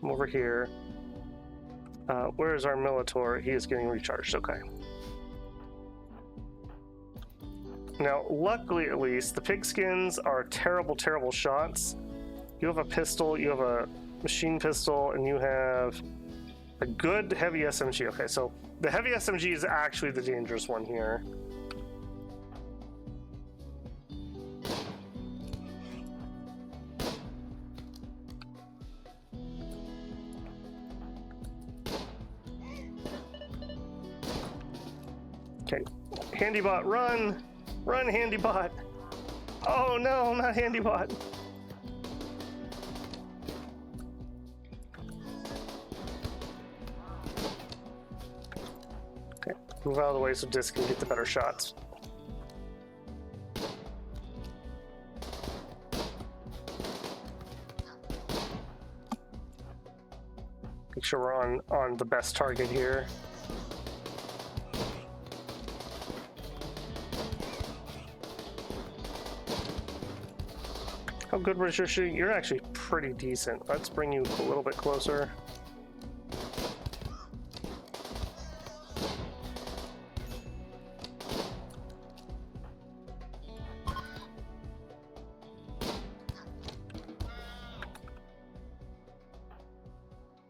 I'm over here. Where is our Militor? He is getting recharged. Okay. Now, luckily, at least, the pigskins are terrible, terrible shots. You have a pistol, you have a machine pistol, and you have a good heavy SMG. Okay, so the heavy SMG is actually the dangerous one here. Okay, Handybot, run! Run, Handybot! Oh no, not Handybot! Okay, move out of the way so Disc can get the better shots. Make sure we're on the best target here. How good was your shooting? You're actually pretty decent. Let's bring you a little bit closer.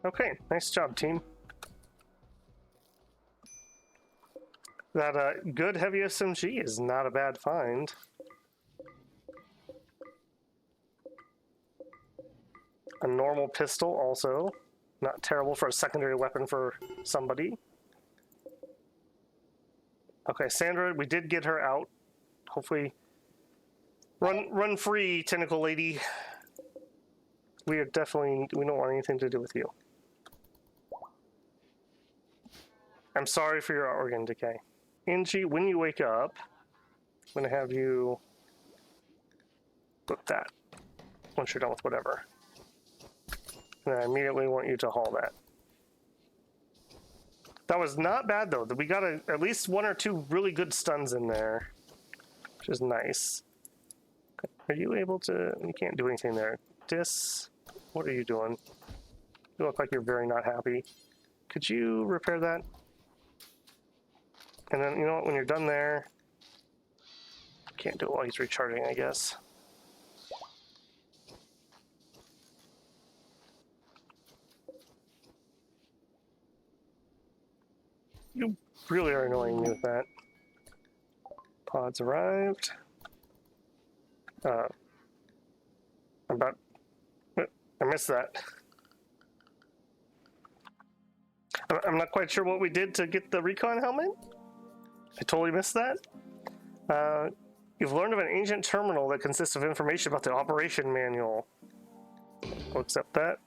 Okay, nice job, team. That good heavy SMG is not a bad find. A normal pistol also, not terrible for a secondary weapon for somebody. Okay, Sandra, we did get her out. Hopefully, run free, tentacle lady. We don't want anything to do with you. I'm sorry for your organ decay. Angie, when you wake up, I'm gonna have you put that once you're done with whatever. And I immediately want you to haul that. That was not bad though. We got at least 1 or 2 really good stuns in there, which is nice. Are you able to? You can't do anything there. Dis, what are you doing? You look like you're very not happy. Could you repair that? And then, you know what, when you're done there, can't do it while he's recharging, I guess. You really are annoying me with that. Pods arrived. I missed that. I'm not quite sure what we did to get the recon helmet. I totally missed that. You've learned of an ancient terminal that consists of information about the operation manual. We'll accept that.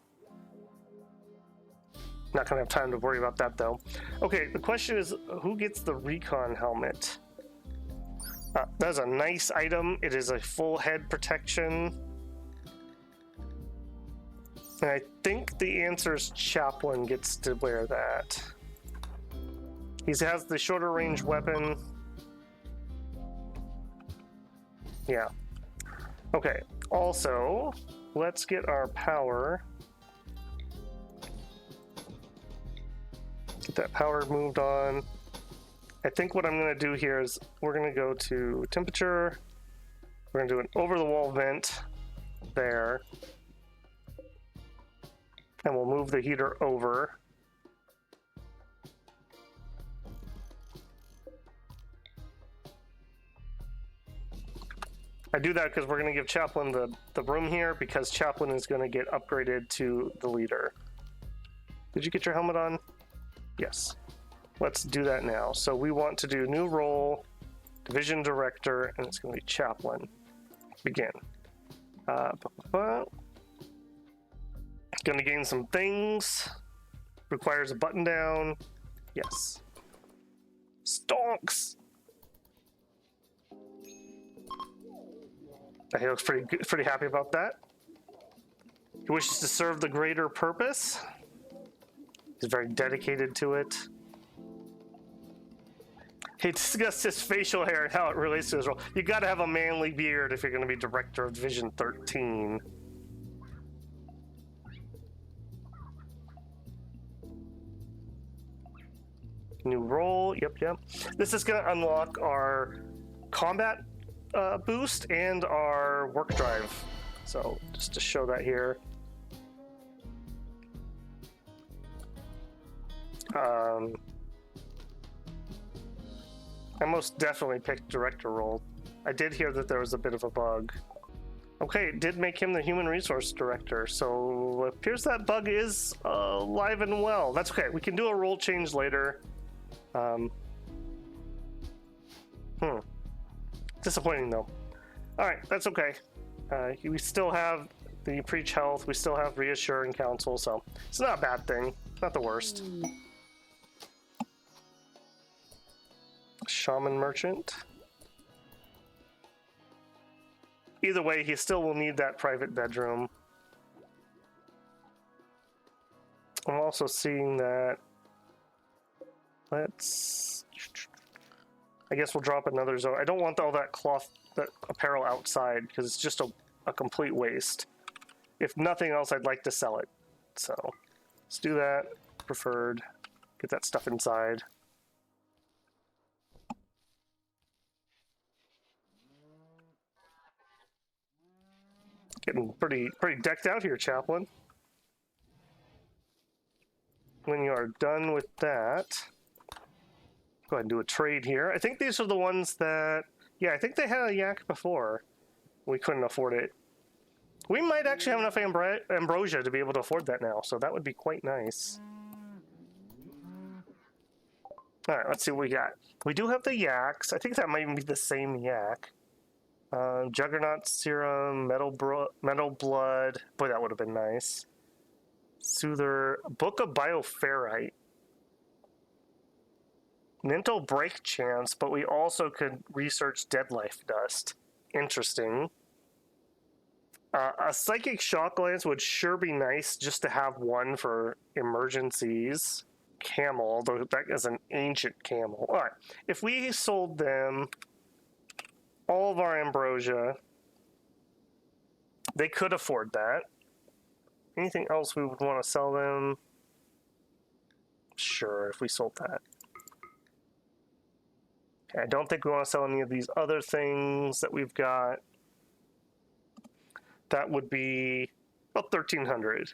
Not gonna have time to worry about that though. Okay, the question is, who gets the recon helmet? That's a nice item. It is a full head protection. And I think the answer is Chaplain gets to wear that. He has the shorter range weapon. Yeah. Okay, also, let's get our power. Get that power moved on. I think what I'm going to do here is we're going to go to temperature. We're going to do an over-the-wall vent there. And we'll move the heater over. I do that because we're going to give Chaplain the room here, because Chaplain is going to get upgraded to the leader. Did you get your helmet on? Yes. Let's do that now. So we want to do new role, division director, and it's going to be Chaplain. Begin. Going to gain some things. Requires a button down. Yes. Stonks! He looks pretty happy about that. He wishes to serve the greater purpose. He's very dedicated to it. He discussed his facial hair and how it relates to his role. You gotta have a manly beard if you're gonna be director of Division 13. New role, yep. This is gonna unlock our combat boost and our work drive. So just to show that here. I most definitely picked director role. I did hear that there was a bit of a bug. Okay, it did make him the human resource director, so it appears that bug is alive and well. That's okay, we can do a role change later. Disappointing though. Alright, that's okay. We still have the preach health, we still have reassure and counsel, so it's not a bad thing. Not the worst. Shaman merchant. Either way, he still will need that private bedroom. I'm also seeing that. I guess we'll drop another zone. I don't want all that cloth, that apparel outside, because it's just a complete waste. If nothing else, I'd like to sell it. So let's do that. Preferred. Get that stuff inside. Getting pretty decked out here, Chaplain. When you are done with that, go ahead and do a trade here. I think these are the ones that, yeah, I think they had a yak before. We couldn't afford it. We might actually have enough ambrosia to be able to afford that now, so that would be quite nice. All right, let's see what we got. We do have the yaks. I think that might even be the same yak. Juggernaut serum, metal blood. Boy, that would have been nice. Soother, book of bioferrite. Mental break chance, but we also could research dead life dust. Interesting. A psychic shock lance would sure be nice just to have one for emergencies. Camel, though that is an ancient camel. All right, if we sold them all of our ambrosia, they could afford that. Anything else we would want to sell them? Sure, if we sold that. Okay, I don't think we want to sell any of these other things that we've got. That would be about 1,300.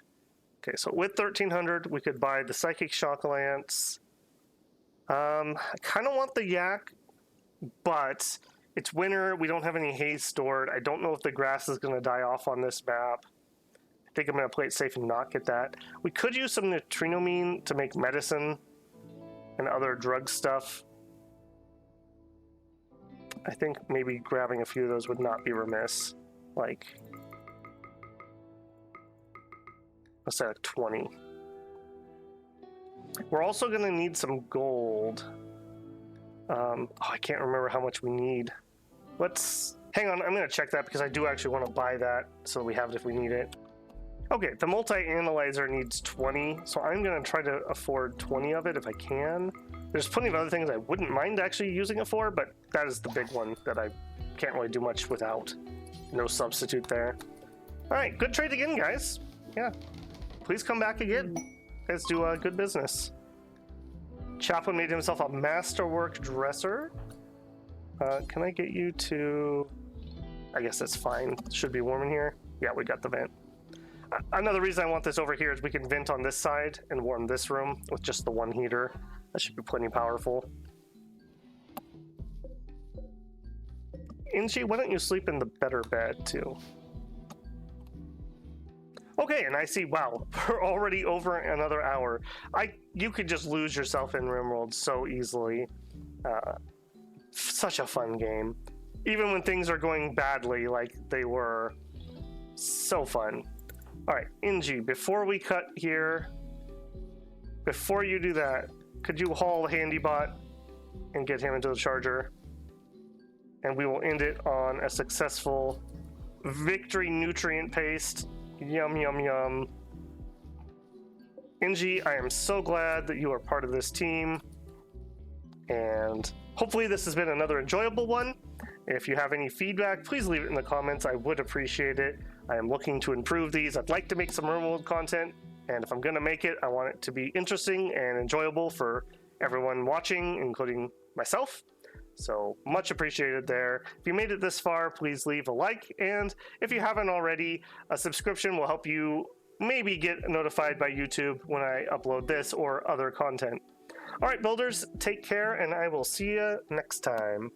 Okay, so with 1,300, we could buy the Psychic Shock Lance. I kind of want the yak, but it's winter. We don't have any hay stored. I don't know if the grass is going to die off on this map. I think I'm going to play it safe and not get that. We could use some neutrinomine to make medicine and other drug stuff. I think maybe grabbing a few of those would not be remiss. Like, let's say like 20. We're also going to need some gold. I can't remember how much we need. Let's hang on. I'm going to check that because I do actually want to buy that so we have it if we need it. Okay, the multi-analyzer needs 20, so I'm going to try to afford 20 of it if I can. There's plenty of other things I wouldn't mind actually using it for, but that is the big one that I can't really do much without. No substitute there. All right, good trade again, guys. Yeah, please come back again. Guys do good business. Chaplain made himself a masterwork dresser. Can I get you to... I guess that's fine. Should be warm in here. Yeah, we got the vent. Another reason I want this over here is we can vent on this side and warm this room with just the one heater. That should be plenty powerful. Inchi, why don't you sleep in the better bed too? Okay, and I see, wow, we're already over another hour. You could just lose yourself in RimWorld so easily. Such a fun game. Even when things are going badly like they were. So fun. All right, Inji, before we cut here, before you do that, could you haul Handybot and get him into the charger? And we will end it on a successful victory nutrient paste. Yum, yum, yum. Inji, I am so glad that you are part of this team. And hopefully this has been another enjoyable one. If you have any feedback, please leave it in the comments. I would appreciate it. I am looking to improve these. I'd like to make some RimWorld content. And if I'm going to make it, I want it to be interesting and enjoyable for everyone watching, including myself. So much appreciated there. If you made it this far, please leave a like. And if you haven't already, a subscription will help you maybe get notified by YouTube when I upload this or other content. All right, builders, take care, and I will see you next time.